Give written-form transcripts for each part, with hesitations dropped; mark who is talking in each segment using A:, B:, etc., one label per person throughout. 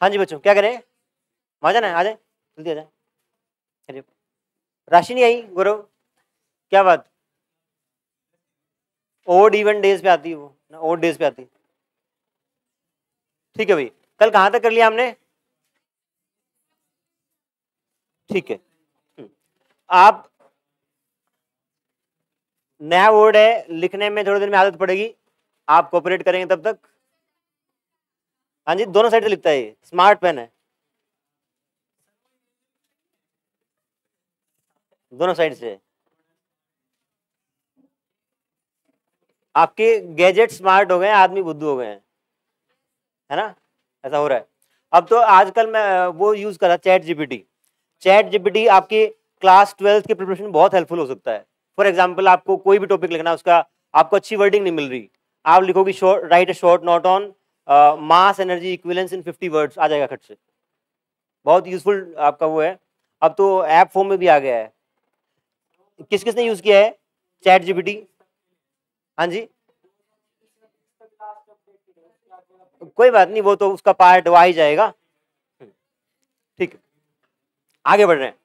A: हाँ जी बच्चों, क्या करें? आ जाना है, आ जाए, जल्दी आ जाए। अरे राशि नहीं आई गौरव, क्या बात? ओड इवन डेज पे आती है वो ना, ओड डेज पे आती है। ठीक है भाई, कल कहाँ तक कर लिया हमने? ठीक है। आप नया वर्ड है, लिखने में थोड़ी देर में आदत पड़ेगी, आप कोऑपरेट करेंगे तब तक। हाँ जी, दोनों साइड से लिखता है ये, स्मार्ट पेन है, दोनों साइड से। आपके गैजेट स्मार्ट हो गए, आदमी बुद्धू हो गए हैं, है ना? ऐसा हो रहा है। अब तो आजकल मैं वो यूज कर रहा, चैट जीपीटी। चैट जीपीटी आपके क्लास 12th के प्रिपरेशन में बहुत हेल्पफुल हो सकता है। फॉर एग्जाम्पल, आपको कोई भी टॉपिक लिखना है, उसका आपको अच्छी वर्डिंग नहीं मिल रही, आप लिखोगे write a short note on mass energy equivalence in 50 words, आ जाएगा खट से। बहुत यूजफुल आपका वो है। अब तो ऐप फॉर्म में भी आ गया है। किस किसने यूज किया है चैट जीपीटी? हाँ जी, कोई बात नहीं, वो तो उसका पार्ट वो आ ही जाएगा। ठीक है, आगे बढ़ रहे हैं।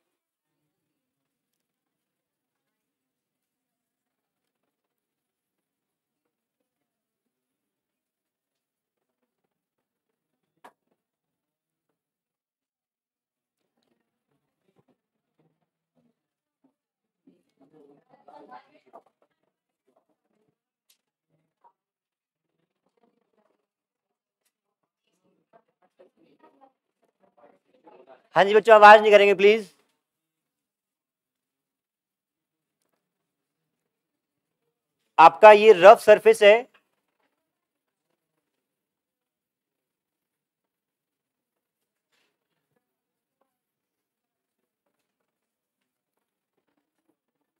A: हाँ जी बच्चों, आवाज नहीं करेंगे प्लीज। आपका ये रफ सरफेस है,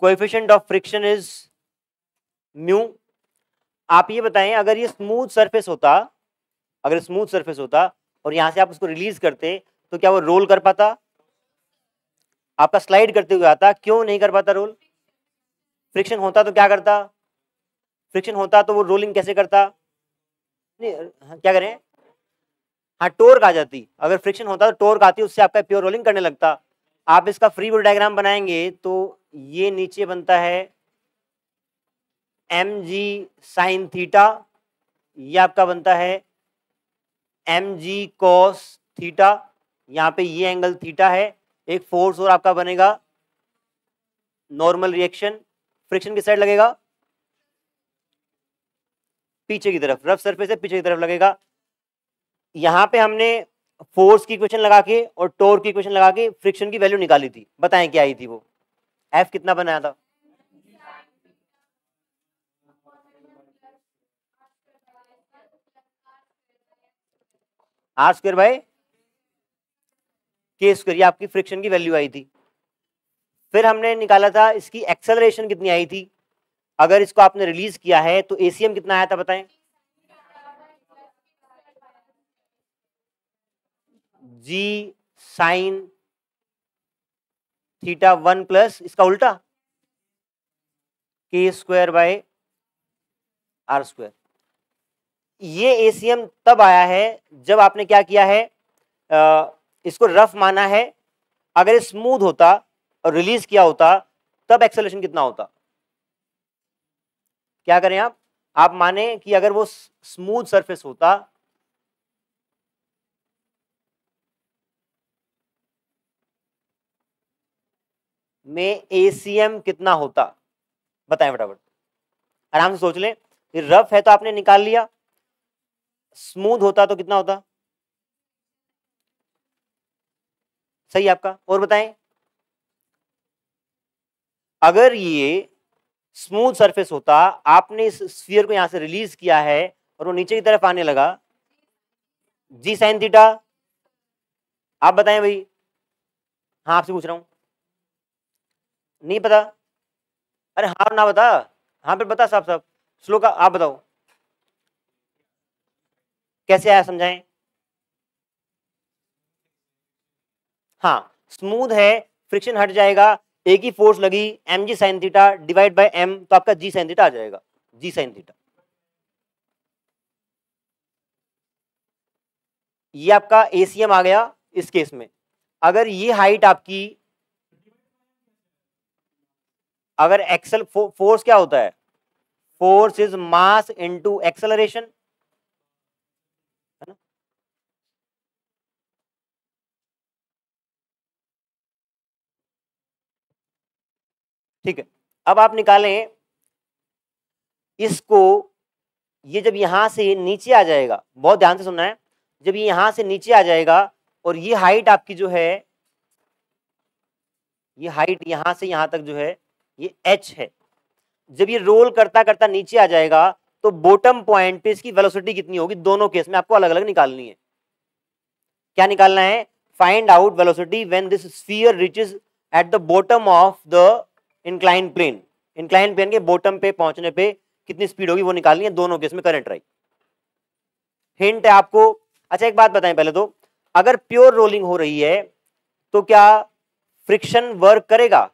A: coefficient of friction is mu. आप ये बताएं, अगर ये स्मूथ सरफेस होता, अगर स्मूथ सरफेस होता और यहां से आप उसको रिलीज करते, तो क्या वो रोल कर पाता? आपका स्लाइड करते हुए आता, क्यों नहीं कर पाता रोल? फ्रिक्शन होता तो क्या करता? फ्रिक्शन होता तो वो रोलिंग कैसे करता? नहीं, क्या करें? हाँ, टोर्क आ जाती। अगर फ्रिक्शन होता तो टोर्क आती, उससे आपका प्योर रोलिंग करने लगता। आप इसका फ्री बॉडी डायग्राम बनाएंगे तो ये नीचे बनता है एम जी साइन थीटा, ये आपका बनता है एम जी कॉस थीटा, यहाँ पे ये एंगल थीटा है। एक फोर्स और आपका बनेगा नॉर्मल रिएक्शन, फ्रिक्शन किस साइड लगेगा? पीछे की तरफ, रफ सरफेस है, पीछे की तरफ लगेगा। यहाँ पे हमने फोर्स की इक्वेशन लगा के और टॉर्क की इक्वेशन लगा के फ्रिक्शन की वैल्यू निकाली थी, बताएं क्या आई थी वो? एफ कितना बनाया था? आर स्क्वायर बाय के स्क्वायर, ये आपकी फ्रिक्शन की वैल्यू आई थी। फिर हमने निकाला था इसकी एक्सेलरेशन कितनी आई थी, अगर इसको आपने रिलीज किया है तो एसीएम कितना आया था बताएं? जी साइन थीटा 1 प्लस इसका उल्टा के स्क्वायर बाय आर स्क्वायर। ये एसीएम तब आया है जब आपने क्या किया है, इसको रफ माना है। अगर स्मूथ होता और रिलीज किया होता तब एक्सेलरेशन कितना होता? क्या करें आप माने कि अगर वो स्मूथ सरफेस होता, में एसीएम कितना होता, बताएं फटाफट, आराम से सोच लें। रफ है तो आपने निकाल लिया, स्मूथ होता तो कितना होता? सही आपका, और बताएं। अगर ये स्मूथ सरफेस होता, आपने इस स्फीयर को यहां से रिलीज किया है और वो नीचे की तरफ आने लगा, जी साइन थीटा, आप बताएं भाई। हाँ, आपसे पूछ रहा हूं, नहीं पता? अरे हाँ ना बता, हाँ फिर बता साहब साहब, स्लो का आप बताओ कैसे आया, समझाएं। हाँ, स्मूथ है, फ्रिक्शन हट जाएगा, एक ही फोर्स लगी, m g sine theta divide by m, तो आपका जी साइन थीटा आ जाएगा, जी साइन थीटा। ये आपका ACM आ गया इस केस में। अगर ये हाइट आपकी, अगर एक्सल फोर्स क्या होता है, force is mass into acceleration, है ना। ठीक है, अब आप निकालें इसको, ये जब यहां से नीचे आ जाएगा, बहुत ध्यान से सुनना है, जब ये यहां से नीचे आ जाएगा और ये हाइट आपकी जो है, ये हाइट यहां से यहां तक जो है ये h है, जब ये रोल करता करता नीचे आ जाएगा तो बॉटम पॉइंट पे इसकी वेलोसिटी कितनी होगी, दोनों केस में आपको अलग अलग निकालनी है। क्या निकालना है, find out velocity when this sphere reaches at the bottom of the incline plane, incline plane के बॉटम पे पहुंचने पे कितनी स्पीड होगी वो निकालनी है, दोनों केस में करंट राइट। हिंट है आपको। अच्छा एक बात बताएं पहले तो, अगर प्योर रोलिंग हो रही है तो क्या फ्रिक्शन वर्क करेगा,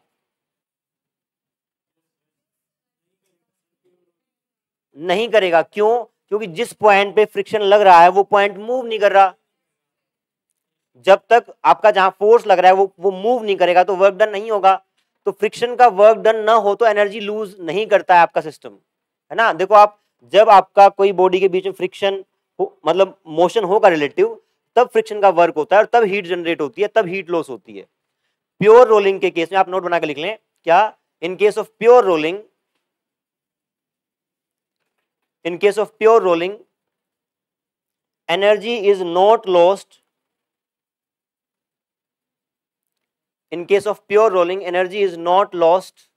A: नहीं करेगा। क्यों, क्योंकि जिस पॉइंट पे फ्रिक्शन लग रहा है वो पॉइंट मूव नहीं कर रहा, जब तक आपका जहां फोर्स लग रहा है वो मूव नहीं करेगा तो वर्क डन नहीं होगा। तो फ्रिक्शन का वर्क डन ना हो तो एनर्जी लूज नहीं करता है आपका सिस्टम, है ना। देखो आप, जब आपका कोई बॉडी के बीच में फ्रिक्शन मतलब मोशन होगा रिलेटिव, तब फ्रिक्शन का वर्क होता है और तब हीट जनरेट होती है, तब हीट लॉस होती है। प्योर रोलिंग के केस में आप नोट बना के लिख लें, क्या, in case of pure rolling, in case of pure rolling energy is not lost, in case of pure rolling energy is not lost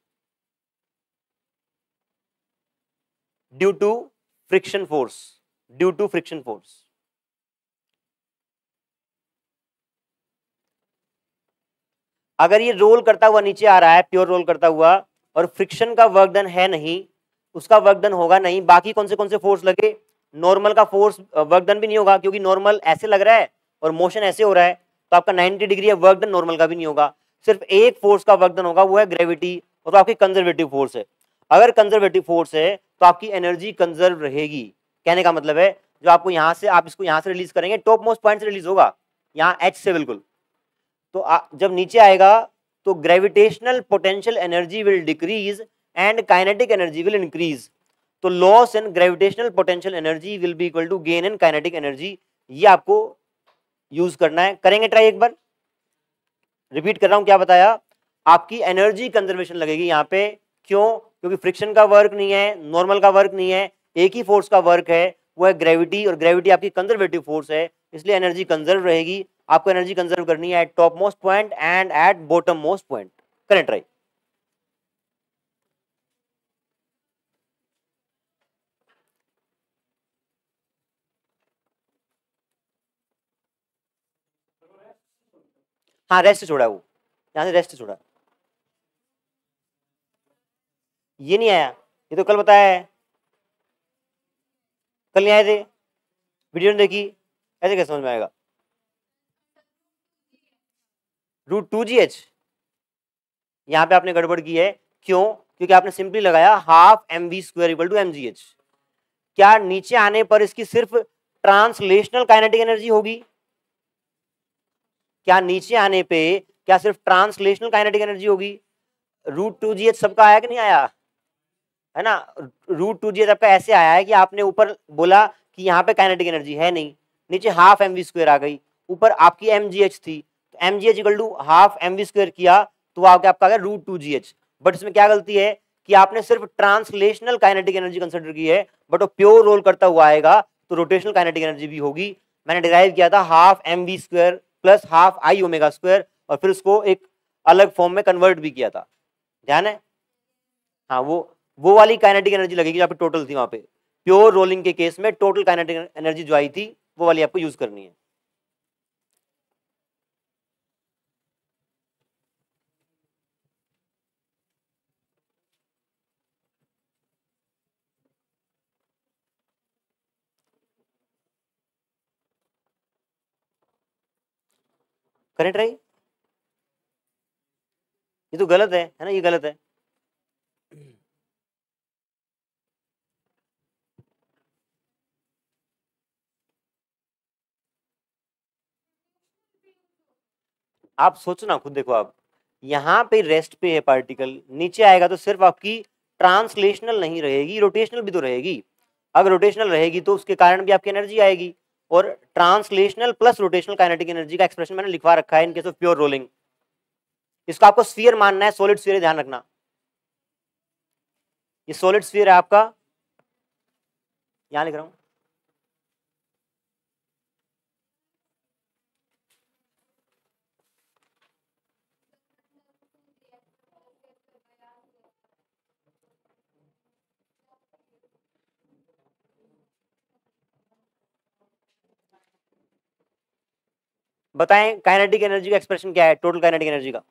A: due to friction force, due to friction force। अगर ये role करता हुआ नीचे आ रहा है pure role करता हुआ और फ्रिक्शन का वर्क डन है नहीं, उसका वर्क डन होगा नहीं, बाकी कौन से फोर्स लगे, नॉर्मल का फोर्स वर्क डन भी नहीं होगा क्योंकि नॉर्मल ऐसे लग रहा है और मोशन ऐसे हो रहा है, तो आपका 90 डिग्री वर्क डन नॉर्मल का भी नहीं होगा, सिर्फ एक फोर्स का वर्क डन होगा, वो है ग्रेविटी, और तो आपकी कंजर्वेटिव फोर्स है। अगर कंजर्वेटिव फोर्स है तो आपकी एनर्जी कंजर्व रहेगी। कहने का मतलब है जो आपको यहाँ से, आप इसको यहाँ से रिलीज करेंगे, टॉप मोस्ट पॉइंट से रिलीज होगा, यहाँ एच से बिल्कुल, तो जब नीचे आएगा तो gravitational potential energy will decrease and kinetic energy will increase. तो loss in gravitational potential energy will be equal to gain in kinetic energy. ये आपको यूज करना है, करेंगे ट्राई एक बार, रिपीट कर रहा हूं क्या बताया, आपकी एनर्जी कंजर्वेशन लगेगी यहाँ पे। क्यों, क्योंकि फ्रिक्शन का वर्क नहीं है, नॉर्मल का वर्क नहीं है, एक ही फोर्स का वर्क है, वो है ग्रेविटी, और ग्रेविटी आपकी कंजर्वेटिव फोर्स है, इसलिए एनर्जी कंजर्व रहेगी। आपको एनर्जी कंजर्व करनी है eight top most point and at bottom most point. करें ट्राई। हाँ रेस्ट छोड़ा, वो यहां से रेस्ट छोड़ा, ये नहीं आया, ये तो कल बताया है, कल नहीं आए थे, वीडियो ने देखी, ऐसे कैसे समझ में आएगा। √2gh, यहाँ पे आपने गड़बड़ की है। क्यों, क्योंकि आपने सिंपली लगाया half mv² equal to mgh। क्या नीचे आने पर इसकी सिर्फ ट्रांसलेशनल काइनेटिक एनर्जी होगी, क्या नीचे आने पे क्या सिर्फ ट्रांसलेशनल काइनेटिक एनर्जी होगी। √2gh सबका आया कि नहीं आया, है ना। √2gh आपका ऐसे आया है कि आपने ऊपर बोला कि यहाँ पे काइनेटिक एनर्जी है नहीं, नीचे हाफ mv² आ गई, ऊपर आपकी mgh थी, तो mgh equal to half mv² किया तो आपका आ गया √2gh। बट इसमें क्या गलती है कि आपने सिर्फ ट्रांसलेशनल काइनेटिक एनर्जी कंसिडर की है, बट वो प्योर रोल करता हुआ आएगा तो रोटेशनल काइनेटिक एनर्जी भी होगी। मैंने डिराइव किया था half mv² plus half i⍵², और फिर उसको एक अलग फॉर्म में कन्वर्ट भी किया था, ध्यान है। हाँ वो वाली काइनेटिक एनर्जी लगेगी जो पे टोटल थी वहां पे, प्योर रोलिंग के केस में टोटल काइनेटिक एनर्जी जो आई थी वो वाली आपको यूज करनी है। करेक्ट राइट, ये तो गलत है ना, ये गलत है। आप सोचो ना खुद, देखो आप यहाँ पे रेस्ट पे है पार्टिकल, नीचे आएगा तो सिर्फ आपकी ट्रांसलेशनल नहीं रहेगी, रोटेशनल भी तो रहेगी। अगर रोटेशनल रहेगी तो उसके कारण भी आपकी एनर्जी आएगी, और translational plus rotational kinetic energy का एक्सप्रेशन मैंने लिखवा रखा है in case of pure rolling. इसको आपको स्फीयर मानना है, सॉलिड स्फीयर, ध्यान रखना ये सॉलिड स्फीयर है आपका, यहां लिख रहा हूं। बताएं काइनेटिक एनर्जी का एक्सप्रेशन क्या है, टोटल काइनेटिक एनर्जी का।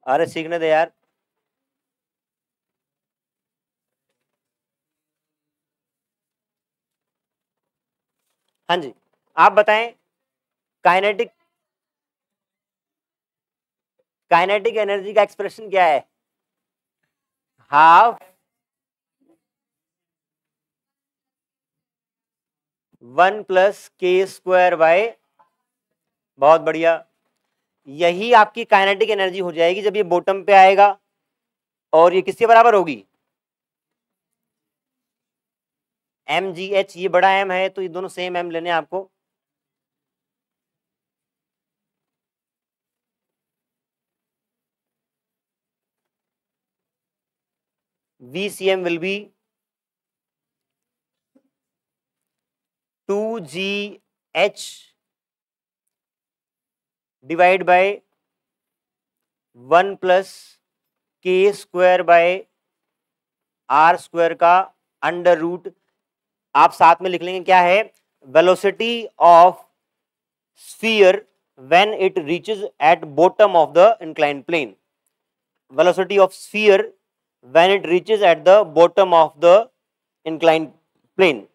A: अरे सीखने दे यार। हाँ जी, आप बताएं काइनेटिक काइनेटिक एनर्जी का एक्सप्रेशन क्या है। हाफ 1 + k² बहुत बढ़िया। यही आपकी काइनेटिक एनर्जी हो जाएगी जब ये बॉटम पे आएगा, और ये किसके बराबर होगी, mgh। ये बड़ा m है तो ये दोनों सेम m लेने आपको। vcm will be 2gh divide by 1 + k² का √। आप साथ में लिख लेंगे क्या है, velocity of sphere when it reaches at bottom of the inclined plane. velocity of sphere when it reaches at the bottom of the inclined plane।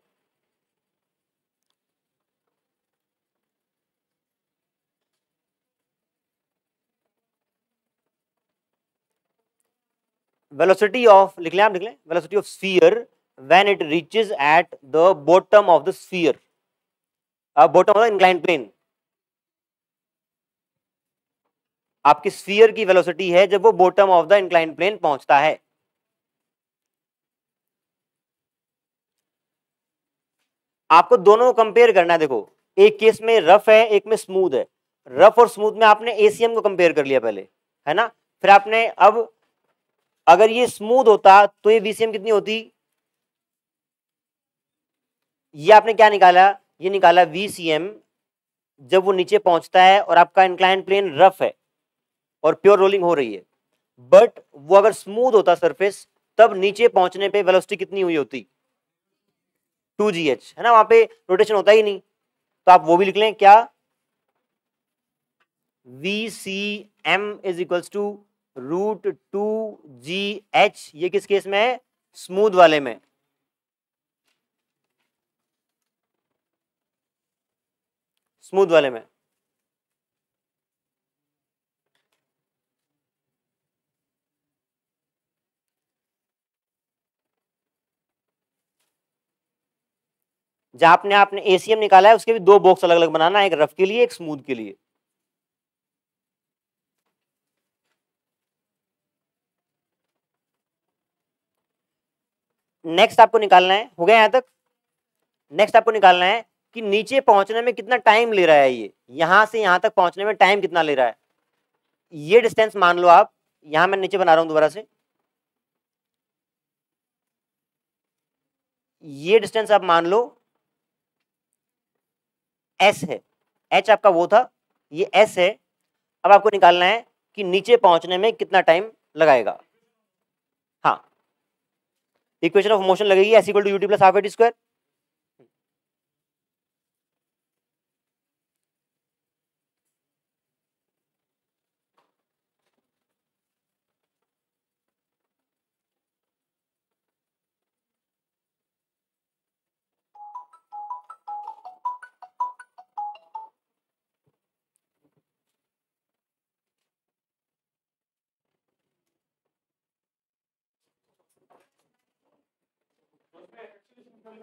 A: velocity of लिख लें, आप लिख लें velocity of sphere when it reaches at the bottom of the sphere, bottom of the inclined plane। आपकी sphere की velocity है जब वो bottom of the inclined plane पहुंचता है। आपको दोनों कंपेयर करना है। देखो एक केस में रफ है, एक में स्मूथ है। रफ और स्मूथ में आपने एसीएम को कंपेयर कर लिया पहले, है ना। फिर आपने अब अगर ये स्मूथ होता तो ये वीसीएम कितनी होती, ये आपने क्या निकाला, ये निकाला वीसीएम जब वो नीचे पहुंचता है और आपका इंक्लाइन प्लेन रफ है और प्योर रोलिंग हो रही है। बट वो अगर स्मूथ होता सरफेस, तब नीचे पहुंचने पे वेलोसिटी कितनी हुई होती, 2gh, है ना। वहां पे रोटेशन होता ही नहीं, तो आप वो भी लिख लें क्या, VCM is equals to √2gh। ये किस केस में है, स्मूथ वाले में। स्मूथ वाले में जहां आपने एसीएम निकाला है उसके भी दो बॉक्स अलग अलग बनाना, एक रफ के लिए एक स्मूथ के लिए। नेक्स्ट आपको निकालना है, हो गया यहां तक। नेक्स्ट आपको निकालना है कि नीचे पहुंचने में कितना टाइम ले रहा है, ये यहां से यहां तक पहुंचने में टाइम कितना ले रहा है। ये डिस्टेंस मान लो आप, यहां मैं नीचे बना रहा हूं दोबारा से, ये डिस्टेंस आप मान लो एस है। एच आपका वो था, ये एस है। अब आपको निकालना है कि नीचे पहुंचने में कितना टाइम लगाएगा। हाँ, इक्वेशन ऑफ मोशन लगेगी s equal to u t plus half a t square. हाँ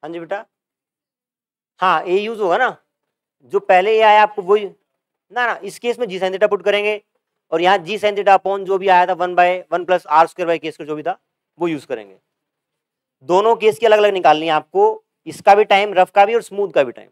A: जी बेटा, हाँ ए यूज होगा ना, जो पहले ए आया आपको वही ना ना, इस केस में जी साइन थीटा पुट करेंगे और यहाँ जी साइन थीटा अपॉन जो भी आया था 1/1 + r² केस का जो भी था वो यूज करेंगे। दोनों केस की अलग अलग निकालनी है आपको, इसका भी टाइम, रफ का भी और स्मूथ का भी टाइम।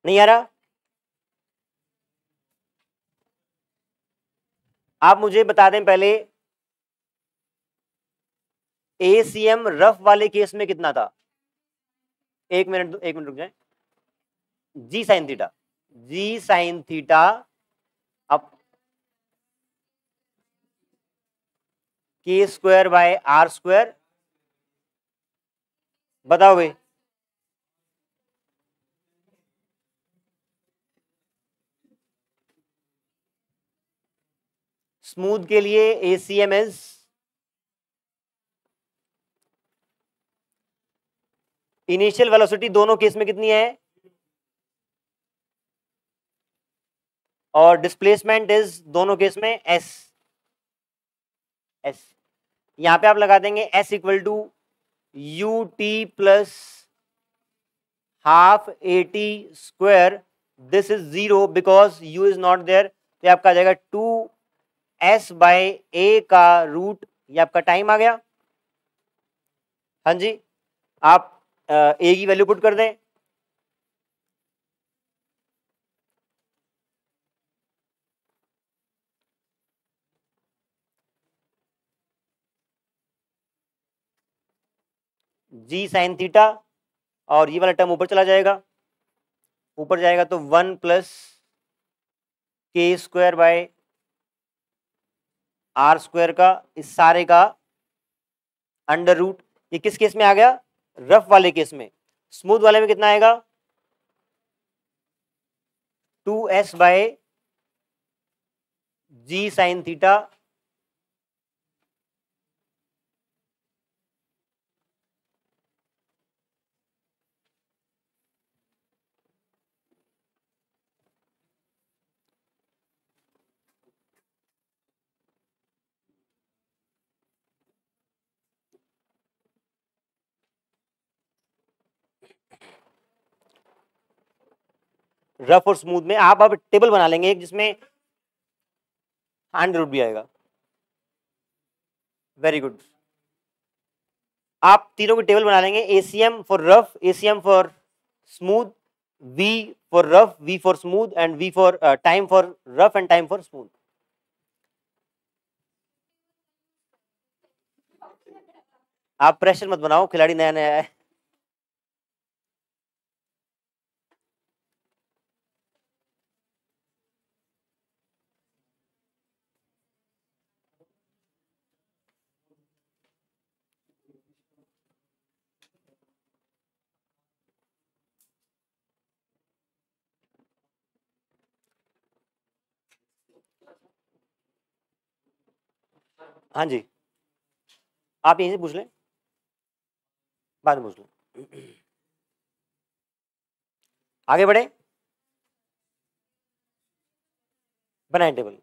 A: नहीं आ रहा? आप मुझे बता दें पहले, एसीएम रफ वाले केस में कितना था? एक मिनट, एक मिनट रुक जाए। G sine theta, g sine theta अब k²/r², बताओ भाई। स्मूथ के लिए एसीएम इज, इनिशियल वेलोसिटी दोनों केस में कितनी है, और डिस्प्लेसमेंट इज दोनों केस में एस। एस यहां पे आप लगा देंगे s equal to u t plus half a t square, this is 0 because u is not there, तो आपका आ जाएगा 2s/a का रूट, ये आपका टाइम आ गया। हाँ जी, आप ए की वैल्यू पुट कर दें, जी साइन थीटा, और ये वाला टर्म ऊपर चला जाएगा, ऊपर जाएगा तो 1 + k²/r² का इस सारे का अंडर रूट। ये किस केस में आ गया? रफ वाले केस में। स्मूथ वाले में कितना आएगा? 2s/g साइन थीटा, रफ और स्मूथ में आप अब टेबल बना लेंगे एक जिसमें अंडर रूट भी आएगा। वेरी गुड, आप तीनों की टेबल बना लेंगे, ACM for rough, ACM for smooth, v for rough, v for smooth, and v for time for rough and time for smooth. आप प्रेशर मत बनाओ, खिलाड़ी नया नया है। हाँ जी, आप यहीं से पूछ लें, बाद में पूछ लें। आगे बढ़े, बनाए टेबल।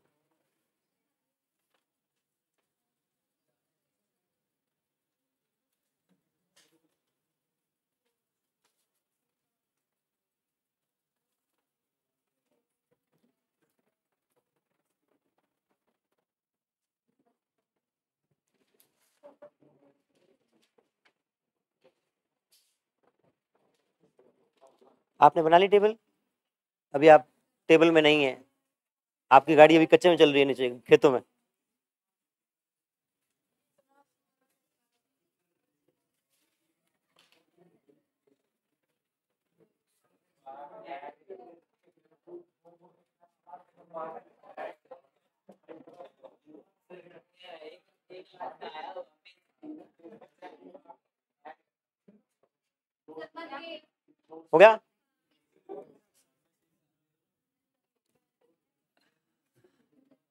A: आपने बना ली टेबल? अभी आप टेबल में नहीं है, आपकी गाड़ी अभी कच्चे में चल रही है नीचे खेतों में। हो गया?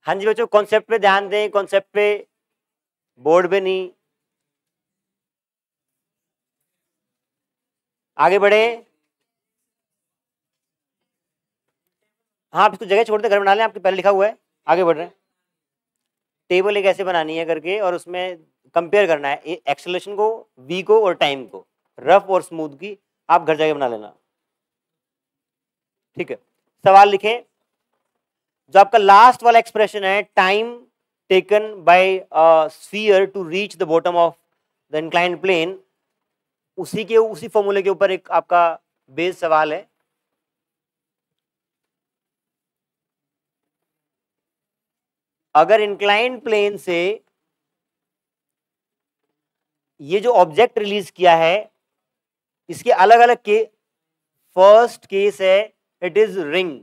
A: हाँ जी बच्चों, कॉन्सेप्ट पे ध्यान दें, कॉन्सेप्ट पे, बोर्ड पे नहीं। आगे बढ़े। हाँ, आप इसको जगह छोड़ दे, घर बना लें, आपके पहले लिखा हुआ है। आगे बढ़ रहे हैं। टेबल एक ऐसे बनानी है करके, और उसमें कंपेयर करना है एक्सेलरेशन को, वी को और टाइम को, रफ और स्मूथ की। आप घर जाके बना लेना, ठीक है। सवाल लिखें। जो आपका लास्ट वाला एक्सप्रेशन है, time taken by sphere to reach the bottom of the inclined plane, उसी फॉर्मूले के ऊपर एक आपका बेस सवाल है। अगर इंक्लाइंड प्लेन से ये जो ऑब्जेक्ट रिलीज किया है, इसके अलग अलग के फर्स्ट केस है, इट इज रिंग,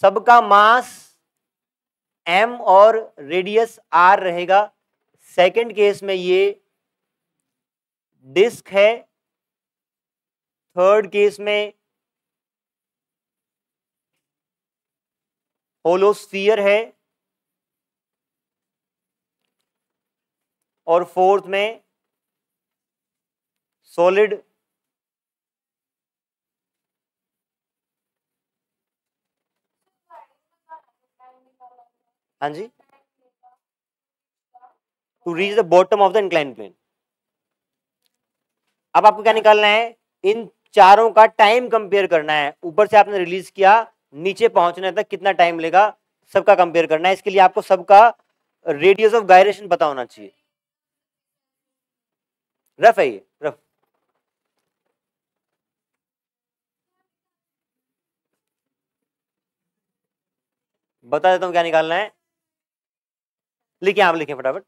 A: सबका मास m और रेडियस r रहेगा। सेकंड केस में ये डिस्क है। थर्ड केस में होलोस्फीयर है, और फोर्थ में सॉलिड। हाँ जी, to reach the bottom of the inclined plane. अब आपको क्या निकालना है? इन चारों का टाइम कंपेयर करना है। ऊपर से आपने रिलीज किया, नीचे पहुंचने तक कितना टाइम लेगा, सबका कंपेयर करना है। इसके लिए आपको सबका रेडियस ऑफ गायरेशन पता होना चाहिए। रफ है ये, रफ। बता देता हूं क्या निकालना है। लिखिए, आप लिखें फटाफट।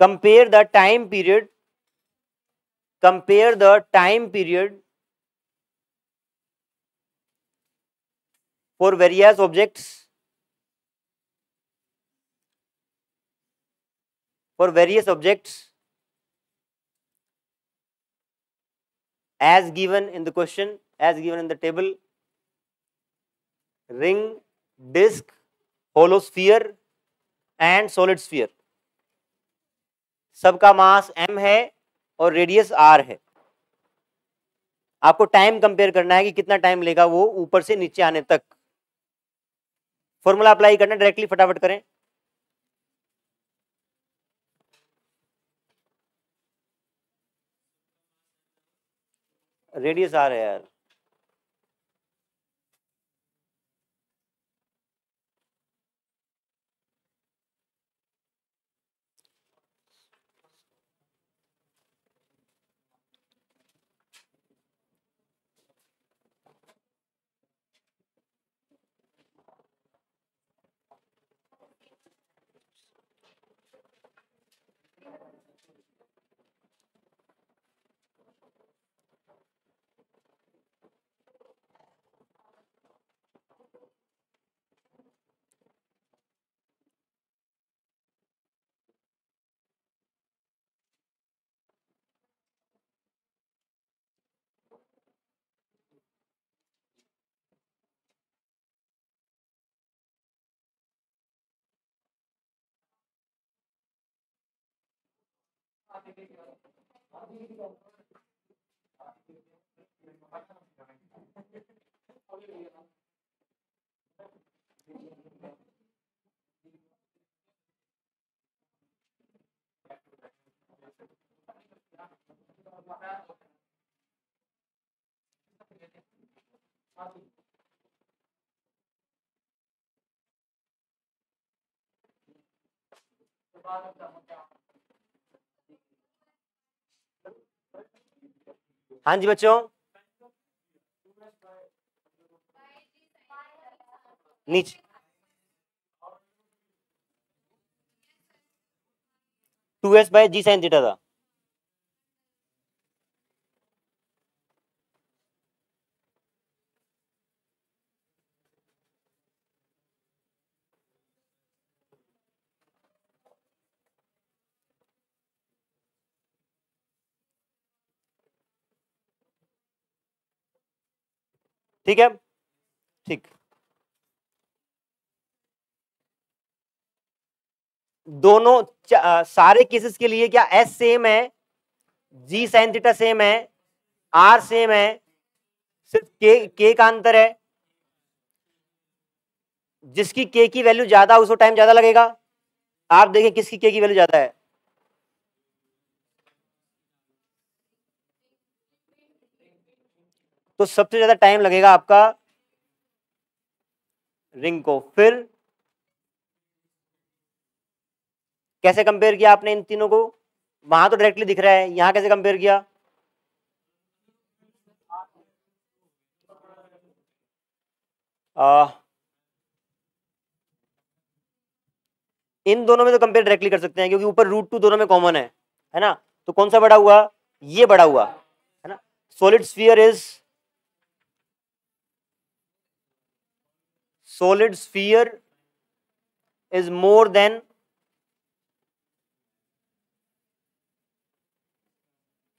A: Compare the time period, compare the time period for various objects, for various objects as given in the question, as given in the table: ring, disc, holosphere and solid sphere। सबका मास m है और radius r है। आपको time compare करना है कि कितना time लेगा वो ऊपर से नीचे आने तक। फॉर्मूला अप्लाई करना, डायरेक्टली फटाफट करें। रेडियस r है यार। हाँ जी बच्चों, नीचे 2s बाय जी साइन थीटा था। ठीक है, ठीक। दोनों सारे केसेस के लिए क्या एस सेम है, जी साइन थीटा सेम है, आर सेम है, सिर्फ के का अंतर है। जिसकी के की वैल्यू ज्यादा उसको टाइम ज्यादा लगेगा। आप देखें किसकी के की वैल्यू ज्यादा है, तो सबसे ज्यादा टाइम लगेगा आपका रिंग को। फिर कैसे कंपेयर किया आपने इन तीनों को, वहां तो डायरेक्टली दिख रहा है, यहां कैसे कंपेयर किया? इन दोनों में तो कंपेयर डायरेक्टली कर सकते हैं क्योंकि ऊपर √2 दोनों में कॉमन है ना। तो कौन सा बड़ा हुआ, ये बड़ा हुआ है ना। Solid sphere is, solid sphere is more than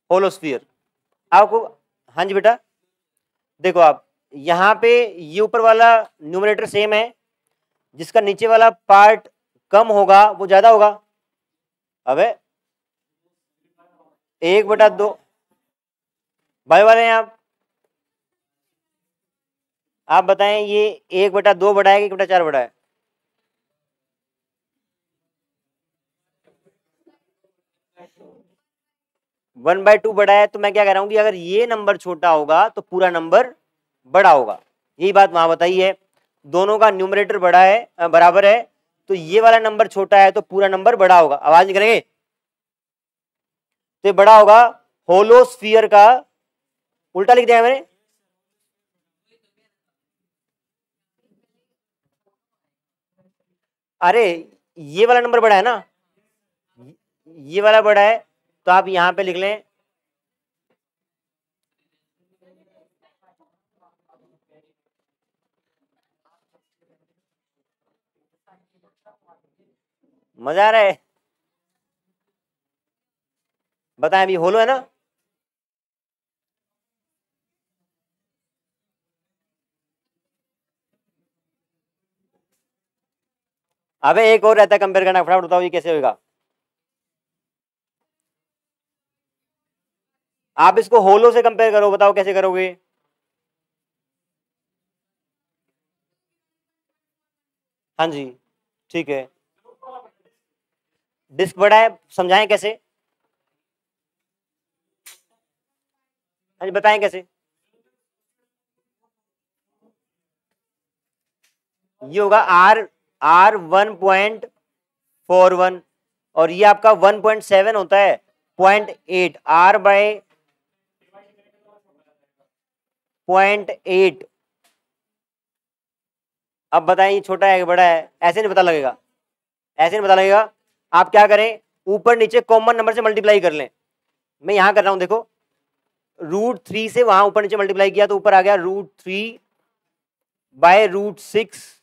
A: hollow sphere। आपको, हाँ जी बेटा, देखो आप यहां पे ये ऊपर वाला न्यूमरेटर सेम है, जिसका नीचे वाला पार्ट कम होगा वो ज्यादा होगा। अबे 1/2 भाई वाले हैं आप बताएं ये 1/2 बड़ा है कि 1/4 बड़ा है? वन बाय टू बड़ा है। तो मैं क्या कह रहा हूं कि अगर ये नंबर छोटा होगा तो पूरा नंबर बड़ा होगा, यही बात वहां बताई है। दोनों का न्यूमरेटर बड़ा है, बराबर है, तो ये वाला नंबर छोटा है तो पूरा नंबर बड़ा होगा। आवाज नहीं करेंगे तो बड़ा होगा। होलो स्फीयर का उल्टा लिख दिया मैंने। अरे ये वाला नंबर बड़ा है ना, ये वाला बड़ा है, तो आप यहां पे लिख लें मजा आ रहा है। बताएं अभी होलो है ना, अबे एक और रहता है कंपेयर करना, फटाफट बताओ ये कैसे होगा। आप इसको होलो से कंपेयर करो, बताओ कैसे करोगे। हाँ जी, ठीक है। डिस्क बड़ा है, समझाएं कैसे? हाँ जी बताएं कैसे। ये होगा R 1.41 और ये आपका 1.7 होता है 0.8, R बाय 0.8। अब बताएं ये छोटा है कि बड़ा है, ऐसे नहीं पता लगेगा, ऐसे नहीं पता लगेगा। आप क्या करें, ऊपर नीचे कॉमन नंबर से मल्टीप्लाई कर लें। मैं यहां कर रहा हूं, देखो √3 से वहां ऊपर नीचे मल्टीप्लाई किया तो ऊपर आ गया √3 बाय √6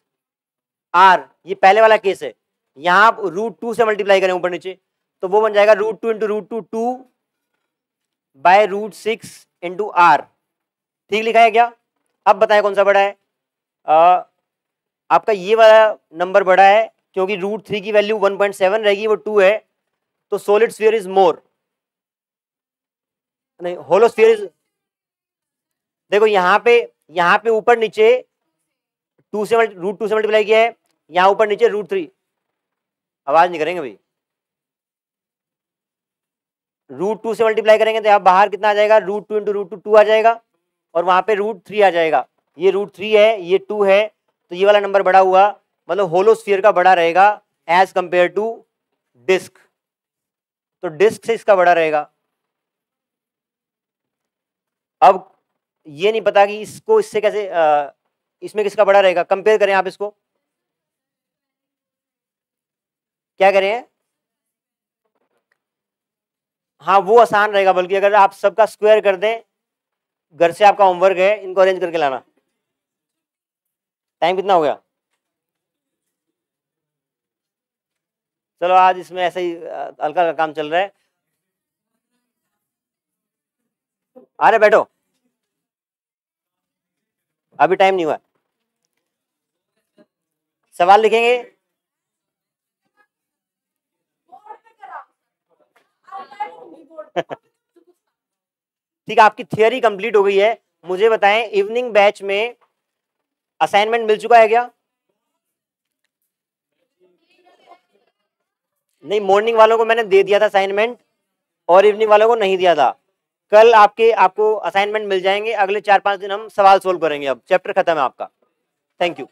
A: R। ये पहले वाला केस है। यहां आप √2 से मल्टीप्लाई करें ऊपर नीचे तो वो बन जाएगा √2 इंटू √2 2 बाय √6 इंटू R। ठीक लिखा है क्या? अब बताएं कौन सा बड़ा है। आपका ये वाला नंबर बड़ा है क्योंकि √3 की वैल्यू 1.7 रहेगी, वो 2 है, तो सॉलिड स्फीयर इज मोर, नहीं होलो स्फीयर इज। देखो यहाँ पे ऊपर नीचे √2 से मल्टीप्लाई किया है, यहाँ ऊपर नीचे √3। आवाज नहीं करेंगे भाई। √2 से मल्टीप्लाई करेंगे तो यहाँ बाहर कितना आ जाएगा, √2 इंटू √2 2 आ जाएगा और वहां पे √3 आ जाएगा। ये √3 है, ये 2 है, तो ये वाला नंबर बड़ा हुआ, मतलब होलो स्फीयर का बड़ा रहेगा एज कंपेयर टू डिस्क, तो डिस्क से इसका बड़ा रहेगा। अब ये नहीं पता कि इसको इससे कैसे इसमें किसका बड़ा रहेगा, कंपेयर करें आप इसको। क्या करें? हाँ वो आसान रहेगा, बल्कि अगर आप सबका स्क्वायर कर दें, घर से आपका होमवर्क है, इनको अरेंज करके लाना। टाइम कितना हो गया? चलो आज इसमें ऐसा ही हल्का हल्का काम चल रहा है। अरे बैठो, अभी टाइम नहीं हुआ। सवाल लिखेंगे। ठीक है, आपकी थियरी कंप्लीट हो गई है। मुझे बताएं इवनिंग बैच में असाइनमेंट मिल चुका है क्या? नहीं, मॉर्निंग वालों को मैंने दे दिया था असाइनमेंट और इवनिंग वालों को नहीं दिया था। कल आपको असाइनमेंट मिल जाएंगे। अगले 4-5 दिन हम सवाल सोल्व करेंगे। अब चैप्टर खत्म है आपका। Thank you.